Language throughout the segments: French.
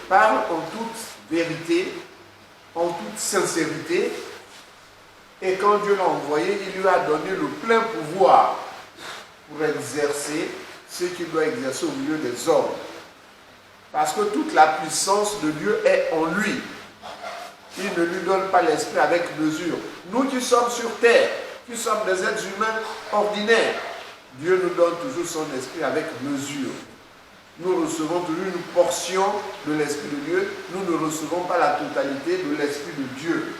parle en toute vérité, en toute sincérité. Et quand Dieu l'a envoyé, il lui a donné le plein pouvoir pour exercer ce qu'il doit exercer au milieu des hommes. Parce que toute la puissance de Dieu est en lui. Il ne lui donne pas l'esprit avec mesure. Nous qui sommes sur terre, qui sommes des êtres humains ordinaires, Dieu nous donne toujours son esprit avec mesure. Nous recevons toujours une portion de l'esprit de Dieu. Nous ne recevons pas la totalité de l'esprit de Dieu.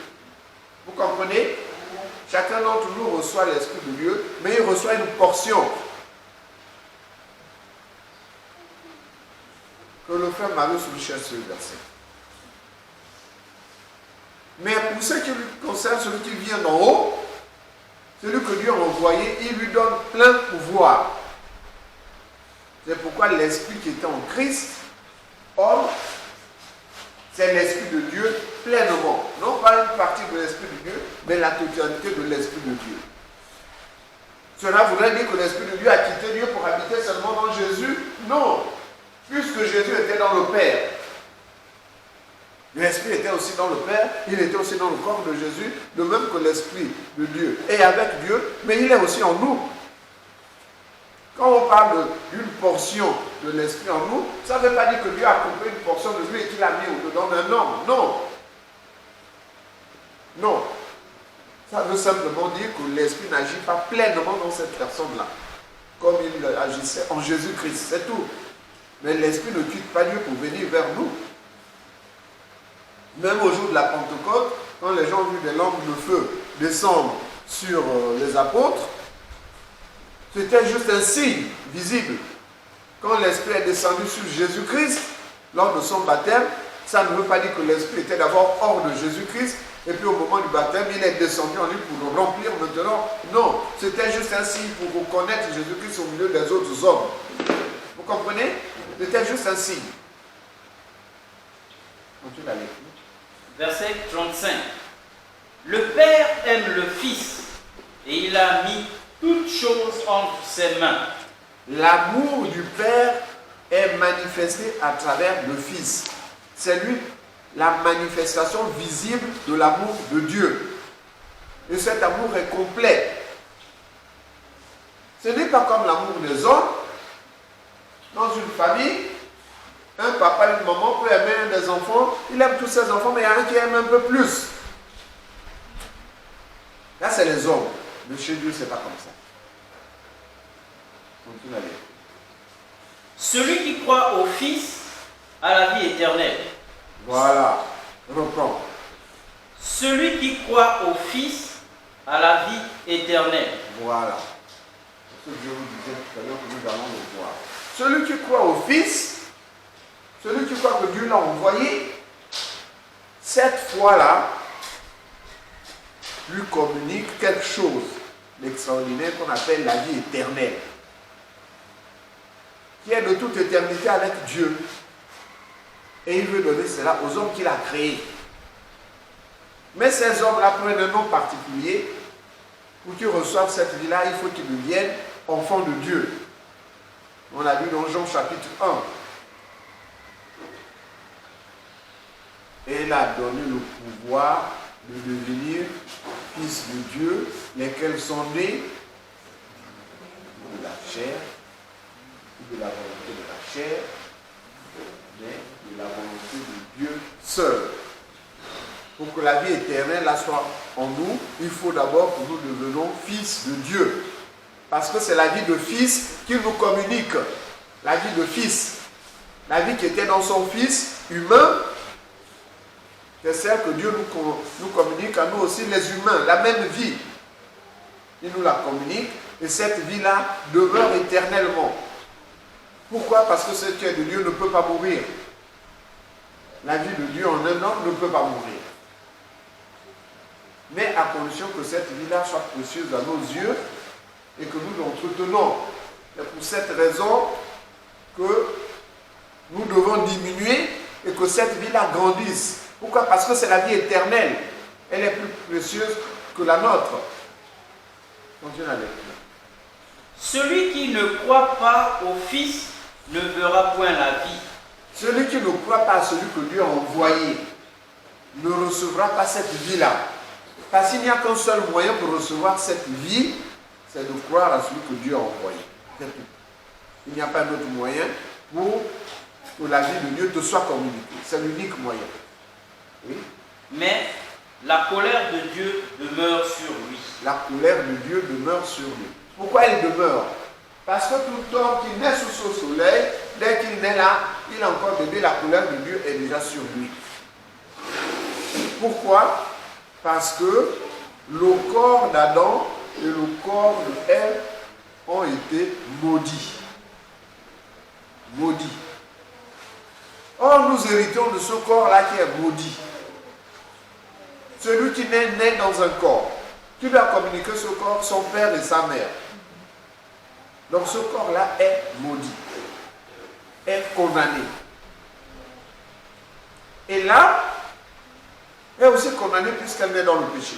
Vous comprenez? Chacun d'entre nous reçoit l'esprit de Dieu, mais il reçoit une portion. Que le frère Mario cherche ce verset. Mais pour ce qui lui concerne, celui qui vient d'en haut, celui que Dieu a envoyé, il lui donne plein pouvoir. C'est pourquoi l'esprit qui était en Christ, homme, c'est l'esprit de Dieu pleinement. Non pas une partie de l'esprit de Dieu, mais la totalité de l'esprit de Dieu. Cela voudrait dire que l'esprit de Dieu a quitté Dieu pour habiter seulement dans Jésus? Non. Puisque Jésus était dans le Père. L'Esprit était aussi dans le Père, il était aussi dans le corps de Jésus, de même que l'Esprit de Dieu est avec Dieu, mais il est aussi en nous. Quand on parle d'une portion de l'Esprit en nous, ça ne veut pas dire que Dieu a coupé une portion de lui et qu'il l'a mis au-dedans d'un homme. Non. Non. Ça veut simplement dire que l'Esprit n'agit pas pleinement dans cette personne-là, comme il agissait en Jésus-Christ, c'est tout. Mais l'Esprit ne quitte pas Dieu pour venir vers nous. Même au jour de la Pentecôte, quand les gens ont vu des lampes de feu descendre sur les apôtres, c'était juste un signe visible. Quand l'Esprit est descendu sur Jésus-Christ, lors de son baptême, ça ne veut pas dire que l'Esprit était d'abord hors de Jésus-Christ, et puis au moment du baptême, il est descendu en lui pour le remplir maintenant. Non, c'était juste un signe pour reconnaître Jésus-Christ au milieu des autres hommes. Vous comprenez? C'était juste un signe. Continue la lecture. Verset 35. Le Père aime le Fils et il a mis toutes choses entre ses mains. L'amour du Père est manifesté à travers le Fils. C'est lui la manifestation visible de l'amour de Dieu. Et cet amour est complet. Ce n'est pas comme l'amour des hommes. Dans une famille, un papa et une maman peuvent aimer un des enfants, il aime tous ses enfants, mais il y a un qui aime un peu plus. Là, c'est les hommes. Mais chez Dieu, ce n'est pas comme ça. Continue à lire. Celui qui croit au Fils a la vie éternelle. Voilà. Reprends. Celui qui croit au Fils a la vie éternelle. Voilà. C'est ce que je vous disais tout à l'heure que nous allons le voir. Celui qui croit au Fils, celui qui croit que Dieu l'a envoyé, cette foi-là lui communique quelque chose d'extraordinaire qu'on appelle la vie éternelle, qui est de toute éternité avec Dieu. Et il veut donner cela aux hommes qu'il a créés. Mais ces hommes-là prennent un nom particulier. Pour qu'ils reçoivent cette vie-là, il faut qu'ils deviennent enfants de Dieu. On l'a vu dans Jean chapitre 1. Et il a donné le pouvoir de devenir fils de Dieu, lesquels sont nés de la chair, de la volonté de la chair, mais de la volonté de Dieu seul. Pour que la vie éternelle là soit en nous, il faut d'abord que nous devenions fils de Dieu. Parce que c'est la vie de fils qui nous communique. La vie de fils. La vie qui était dans son fils humain, c'est celle que Dieu nous communique à nous aussi, les humains. La même vie. Il nous la communique et cette vie-là demeure éternellement. Pourquoi? Parce que ce qui est de Dieu ne peut pas mourir. La vie de Dieu en un homme ne peut pas mourir. Mais à condition que cette vie-là soit précieuse à nos yeux et que nous l'entretenons. C'est pour cette raison que nous devons diminuer et que cette vie-là grandisse. Pourquoi? Parce que c'est la vie éternelle. Elle est plus précieuse que la nôtre. Continue à lire. Celui qui ne croit pas au Fils ne verra point la vie. Celui qui ne croit croit pas à celui que Dieu a envoyé ne recevra pas cette vie-là. Parce qu'il n'y a qu'un seul moyen pour recevoir cette vie, c'est de croire à celui que Dieu a envoyé. C'est tout. Il n'y a pas d'autre moyen pour que la vie de Dieu te soit communiquée. C'est l'unique moyen. Oui? Mais la colère de Dieu demeure sur lui. La colère de Dieu demeure sur lui. Pourquoi elle demeure? Parce que tout homme qui naît sous ce soleil, dès qu'il naît là, il a encore bébé, la colère de Dieu est déjà sur lui. Pourquoi? Parce que le corps d'Adam et le corps de Ève ont été maudits. Maudits. Or, nous héritons de ce corps-là qui est maudit. Celui qui naît dans un corps. Qui lui a communiqué ce corps? Son père et sa mère. Donc ce corps-là est maudit. Est condamné. Et là, elle est aussi condamnée puisqu'elle est dans le péché.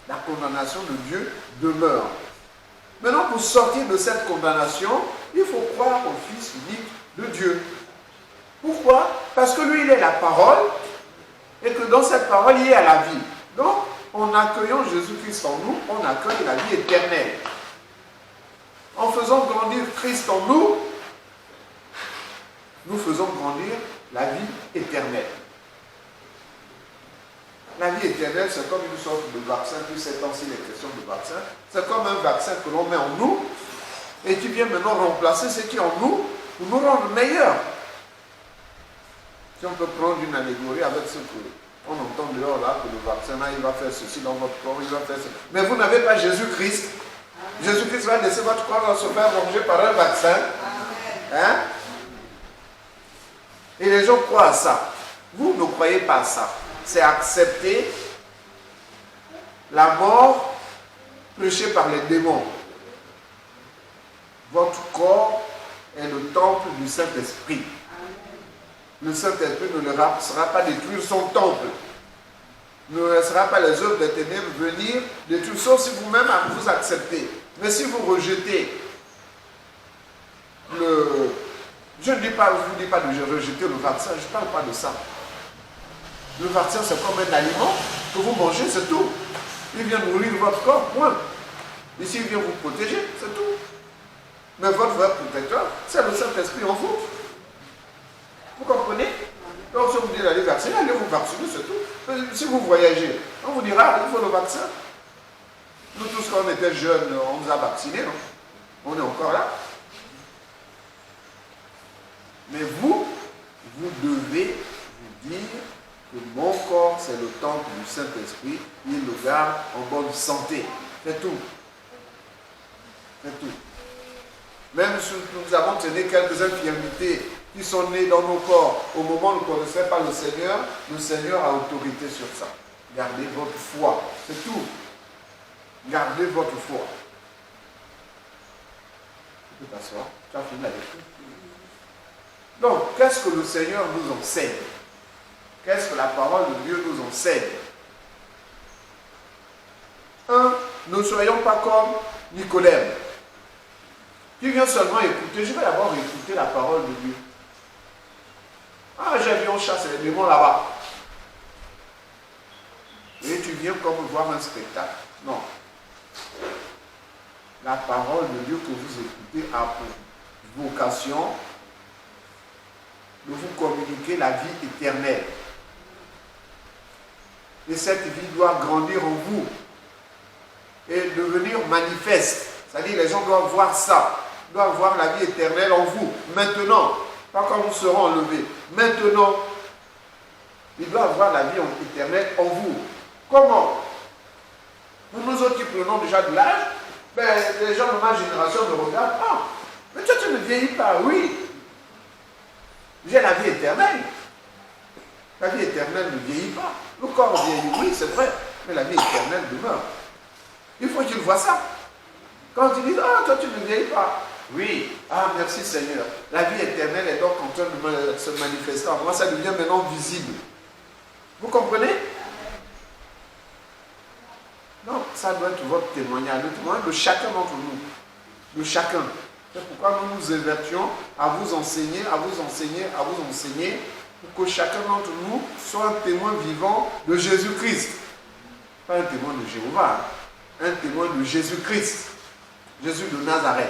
La condamnation de Dieu demeure. Maintenant, pour sortir de cette condamnation, il faut croire au Fils unique de Dieu. Pourquoi? Parce que lui, il est la parole, et que dans cette parole, il y a la vie. Donc, en accueillant Jésus-Christ en nous, on accueille la vie éternelle. En faisant grandir Christ en nous, nous faisons grandir la vie éternelle. La vie éternelle, c'est comme une sorte de vaccin, puis ces temps-ci les questions de vaccin. C'est comme un vaccin que l'on met en nous, et qui vient maintenant remplacer ce qui est en nous, pour nous rendre meilleurs. Si on peut prendre une allégorie avec ce qu'on entend dehors là, que le vaccin là, il va faire ceci dans votre corps, il va faire ceci. Mais vous n'avez pas Jésus-Christ. Jésus-Christ va laisser votre corps se faire ronger par un vaccin. Hein? Et les gens croient à ça. Vous ne croyez pas à ça. C'est accepter la mort prêchée par les démons. Votre corps est le temple du Saint-Esprit. Le Saint-Esprit ne sera pas détruire son temple. Ne laissera pas les œuvres des ténèbres venir détruire, sauf si vous-même vous acceptez. Mais si vous rejetez le... Je ne vous dis pas de rejeter le vaccin, je ne parle pas de ça. Le vaccin, c'est comme un aliment que vous mangez, c'est tout. Il vient nourrir votre corps, point. Ici, il vient vous protéger, c'est tout. Mais votre vrai protecteur, c'est le Saint-Esprit en vous. Vous comprenez? Donc, si on vous dit d'aller vacciner, allez vous vacciner, c'est tout. Si vous voyagez, on vous dira, il faut le vaccin. Nous tous, quand on était jeunes, on nous a vaccinés, non? On est encore là. Mais vous devez vous dire que mon corps, c'est le temple du Saint-Esprit, il le garde en bonne santé. C'est tout. C'est tout. Même si nous avons tenu quelques infirmités qui sont nées dans nos corps, au moment où nous ne connaissions pas le Seigneur a autorité sur ça. Gardez votre foi. C'est tout. Gardez votre foi. Tu peux t'asseoir. Tu as fini la lecture. Donc, qu'est-ce que le Seigneur nous enseigne? Qu'est-ce que la parole de Dieu nous enseigne? 1. Ne soyons pas comme Nicodème, qui vient seulement écouter. Je vais d'abord écouter la parole de Dieu. Ah, j'ai vu, on chasse les démons là-bas. Et tu viens comme voir un spectacle. Non. La parole de Dieu que vous écoutez a pour vocation de vous communiquer la vie éternelle. Et cette vie doit grandir en vous et devenir manifeste. C'est-à-dire les gens doivent voir ça, doivent voir la vie éternelle en vous. Maintenant, pas quand nous serons enlevés. Maintenant, ils doivent voir la vie éternelle en vous. Comment? Nous autres qui prenons déjà de l'âge, ben, les gens de ma génération me regardent. Ah, mais toi tu ne vieillis pas, oui. J'ai la vie éternelle. La vie éternelle ne vieillit pas. Le corps vieillit, oui, c'est vrai, mais la vie éternelle demeure. Il faut qu'ils voient ça. Quand ils disent, ah, toi tu ne vieillis pas. Oui, ah, merci Seigneur. La vie éternelle est donc en train de se manifester en moi, ça devient maintenant visible. Vous comprenez? Donc, ça doit être votre témoignage, le témoignage de chacun d'entre nous. De chacun. C'est pourquoi nous nous évertions à vous enseigner, à vous enseigner, à vous enseigner, pour que chacun d'entre nous soit un témoin vivant de Jésus-Christ. Pas un témoin de Jéhovah, un témoin de Jésus-Christ, Jésus de Nazareth.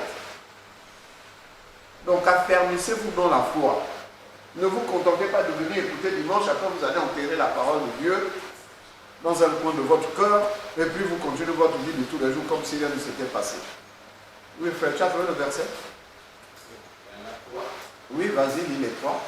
Donc affermissez-vous dans la foi. Ne vous contentez pas de venir écouter dimanche, après vous allez enterrer la parole de Dieu dans un coin de votre cœur, et puis vous continuez votre vie de tous les jours comme si rien ne s'était passé. Oui, frère, tu as trouvé le verset? Oui, vas-y, lis les trois.